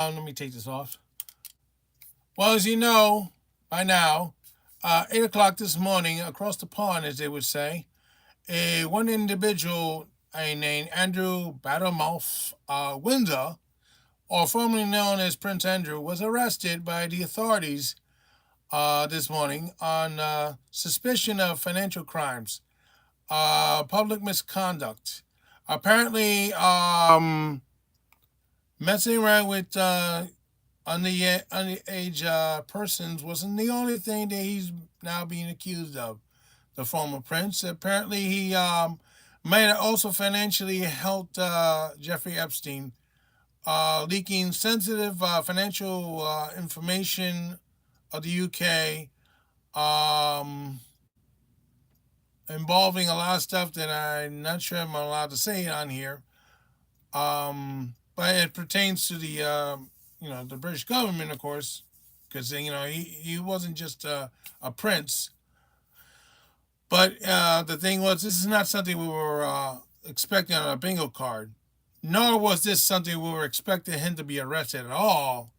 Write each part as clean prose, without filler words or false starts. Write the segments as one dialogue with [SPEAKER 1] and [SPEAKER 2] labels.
[SPEAKER 1] Let me take this off. Well, as you know by now, 8 o'clock this morning, across the pond, as they would say, a one individual named Andrew Battermouth Windsor, or formerly known as Prince Andrew, was arrested by the authorities this morning on suspicion of financial crimes, public misconduct. Apparently, messing around with underage persons wasn't the only thing that he's now being accused of. The former prince, apparently, he might have also financially helped Jeffrey Epstein, leaking sensitive financial information of the UK, um, involving a lot of stuff that I'm not sure I'm allowed to say on here. But it pertains to the British government, of course, because he wasn't just a prince. But the thing was, this is not something we were expecting on a bingo card. Nor was this something we were expecting him to be arrested at all,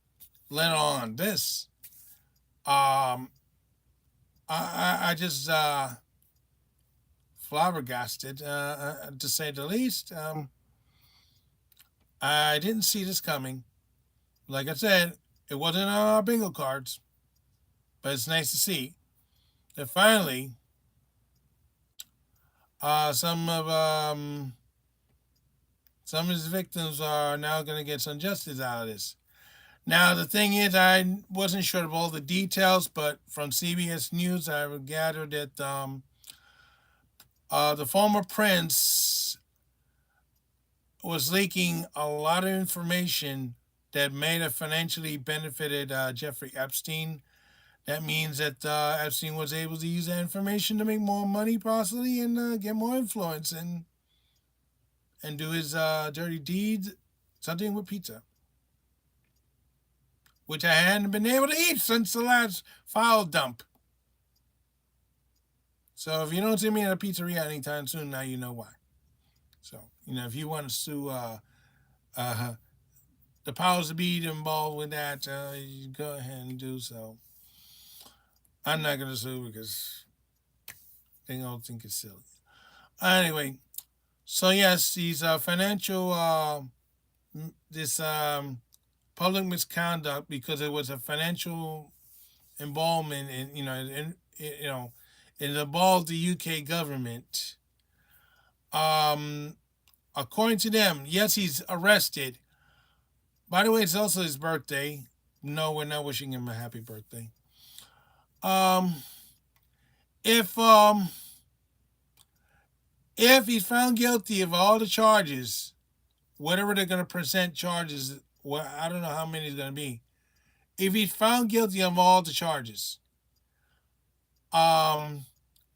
[SPEAKER 1] let alone this. Um, I just flabbergasted, to say the least. I didn't see this coming. Like I said, it wasn't on our bingo cards, but it's nice to see that finally some of his victims are now going to get some justice out of this. Now the thing is, I wasn't sure of all the details, but from CBS News, I gathered that the former prince was leaking a lot of information that may have financially benefited Jeffrey Epstein. That means that Epstein was able to use that information to make more money, possibly, and get more influence and do his dirty deeds, something with pizza, which I hadn't been able to eat since the last file dump. So if you don't see me at a pizzeria anytime soon, now you know why. So if you want to sue uh, the powers to be involved with that, you go ahead and do so. I'm not gonna sue because they don't think it's silly. Anyway, so yes, these financial this public misconduct, because it was a financial involvement in it involved the UK government. Um, According to them, yes, he's arrested. By the way, it's also his birthday. No, we're not wishing him a happy birthday. Um, if um, if he's found guilty of all the charges, whatever they're going to present charges, well, I don't know how many it's going to be. If he's found guilty of all the charges, um,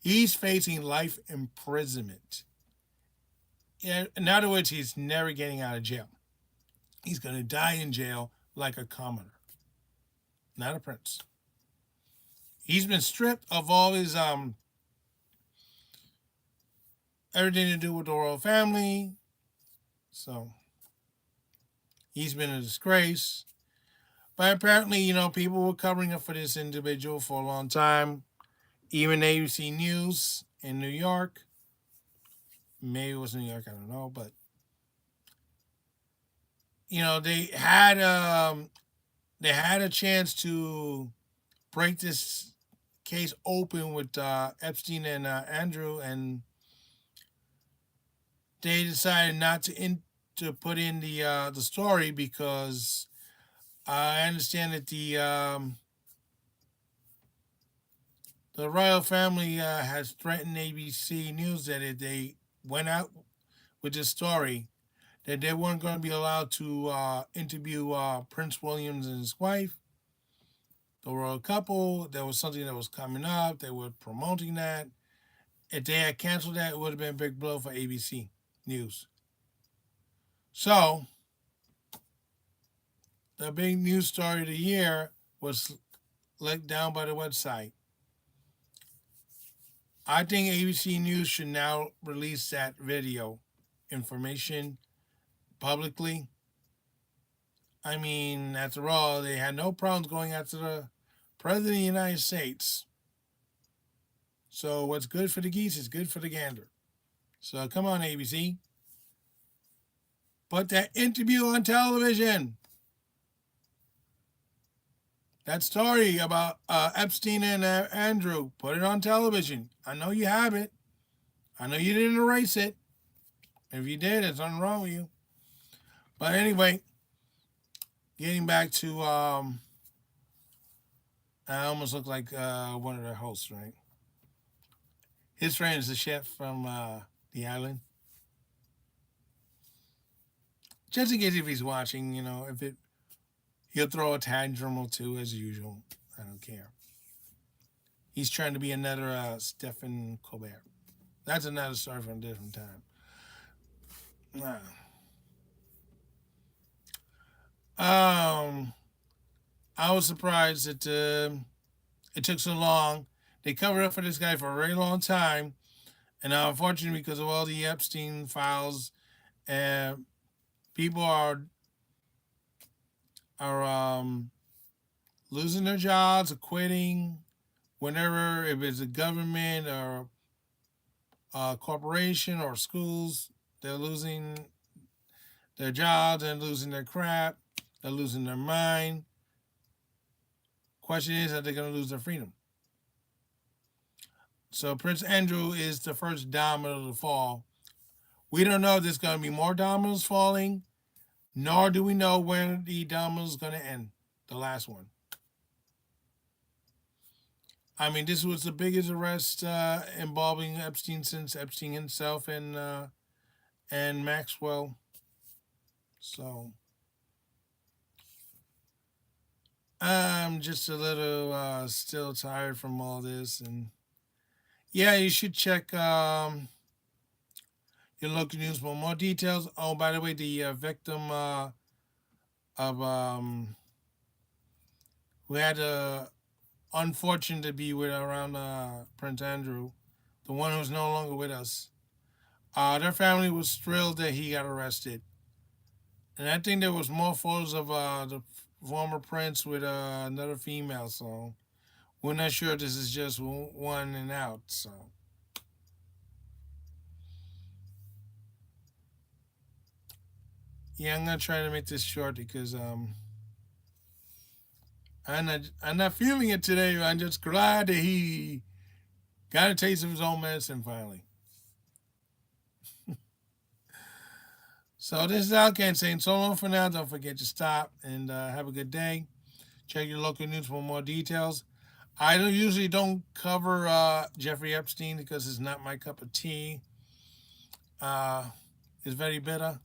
[SPEAKER 1] he's facing life imprisonment. In other words, he's never getting out of jail. He's going to die in jail like a commoner, not a prince. He's been stripped of all his everything to do with the royal family. So he's been a disgrace. But apparently, people were covering up for this individual for a long time. Even ABC News in New York. Maybe it was New York, I don't know. But, they had a chance to break this case open with Epstein and Andrew, and they decided not to put in the story because I understand that the royal family has threatened ABC News that if they went out with this story, that they weren't going to be allowed to interview Prince Williams and his wife, the royal couple. There was something that was coming up. They were promoting that. If they had canceled that, it would have been a big blow for ABC News. So, the big news story of the year was let down by the website. I think ABC News should now release that video information publicly. I mean, after all, they had no problems going after the president of the United States. So what's good for the geese is good for the gander. So come on, ABC, put that interview on television. That story about Epstein and Andrew, put it on television. I know you have it. I know you didn't erase it. If you did, there's something wrong with you. But anyway, getting back to, I almost look like one of their hosts, right? His friend is the chef from the island. Just in case if he's watching, if it, he'll throw a tantrum or two as usual. I don't care. He's trying to be another Stephen Colbert. That's another story from a different time. Um, I was surprised that it took so long. They covered up for this guy for a very long time, and now, unfortunately, because of all the Epstein files, uh, people are losing their jobs or quitting. Whenever, if it's a government or a corporation or schools, they're losing their jobs and losing their crap. They're losing their mind. Question is, are they going to lose their freedom? So Prince Andrew is the first domino to fall. We don't know if there's going to be more dominoes falling, nor do we know when the domino is going to end, the last one. I mean, this was the biggest arrest involving Epstein since Epstein himself and Maxwell. So I'm just a little still tired from all this, and yeah, you should check your local news for more details. Oh, by the way, the victim of who had unfortunate to be with around Prince Andrew, the one who's no longer with us. Their family was thrilled that he got arrested, and I think there was more photos of the former prince with another female. So we're not sure this is just one and out. So yeah, I'm gonna try to make this short because I'm not feeling it today. I'm just glad that he got a taste of his own medicine finally. So this is Alcan saying so long for now. Don't forget to stop and have a good day. Check your local news for more details. I don't usually don't cover Jeffrey Epstein because it's not my cup of tea. Uh, it's very bitter.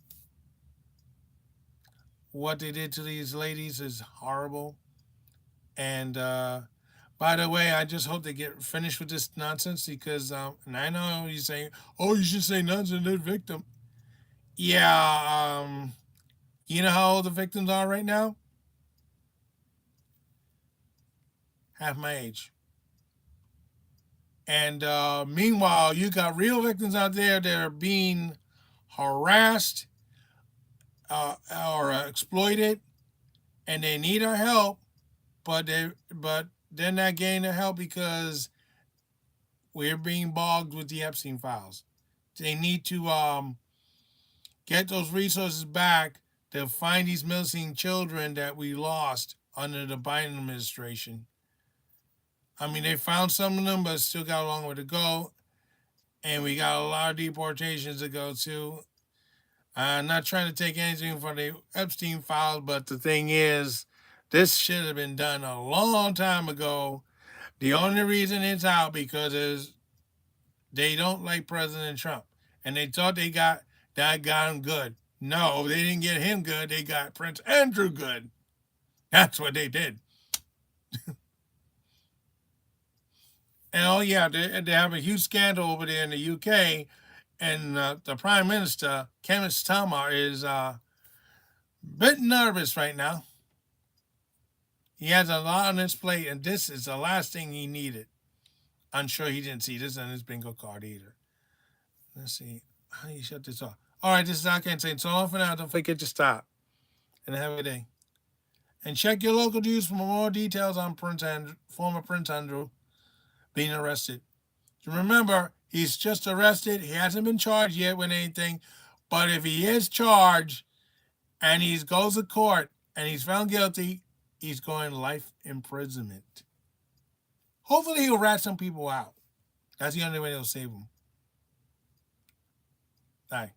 [SPEAKER 1] What they did to these ladies is horrible. And by the way, I just hope they get finished with this nonsense because, and I know you're saying, oh, you should say nonsense, they're victim. Yeah, you know how old the victims are right now? Half my age. And meanwhile, you got real victims out there that are being harassed or exploited, and they need our help, but they're not getting the help because we're being bogged with the Epstein files. They need to get those resources back to find these missing children that we lost under the Biden administration. I mean, they found some of them, but still got a long way to go. And we got a lot of deportations to go to. I'm not trying to take anything from the Epstein files, but the thing is, this should have been done a long time ago. The only reason it's out because is they don't like President Trump, and they thought that got him good. No, they didn't get him good. They got Prince Andrew good. That's what they did. And oh yeah, they have a huge scandal over there in the UK, and the Prime Minister Keir Starmer is a bit nervous right now. He has a lot on his plate, and this is the last thing he needed. I'm sure he didn't see this on his bingo card either. Let's see. How do you shut this off? All right, this is Alcan saying so long for now. Don't forget to stop. And have a good day. And check your local news for more details on former Prince Andrew being arrested. Remember, he's just arrested. He hasn't been charged yet with anything. But if he is charged and he goes to court and he's found guilty, he's going life imprisonment. Hopefully, he'll rat some people out. That's the only way they'll save him. Bye.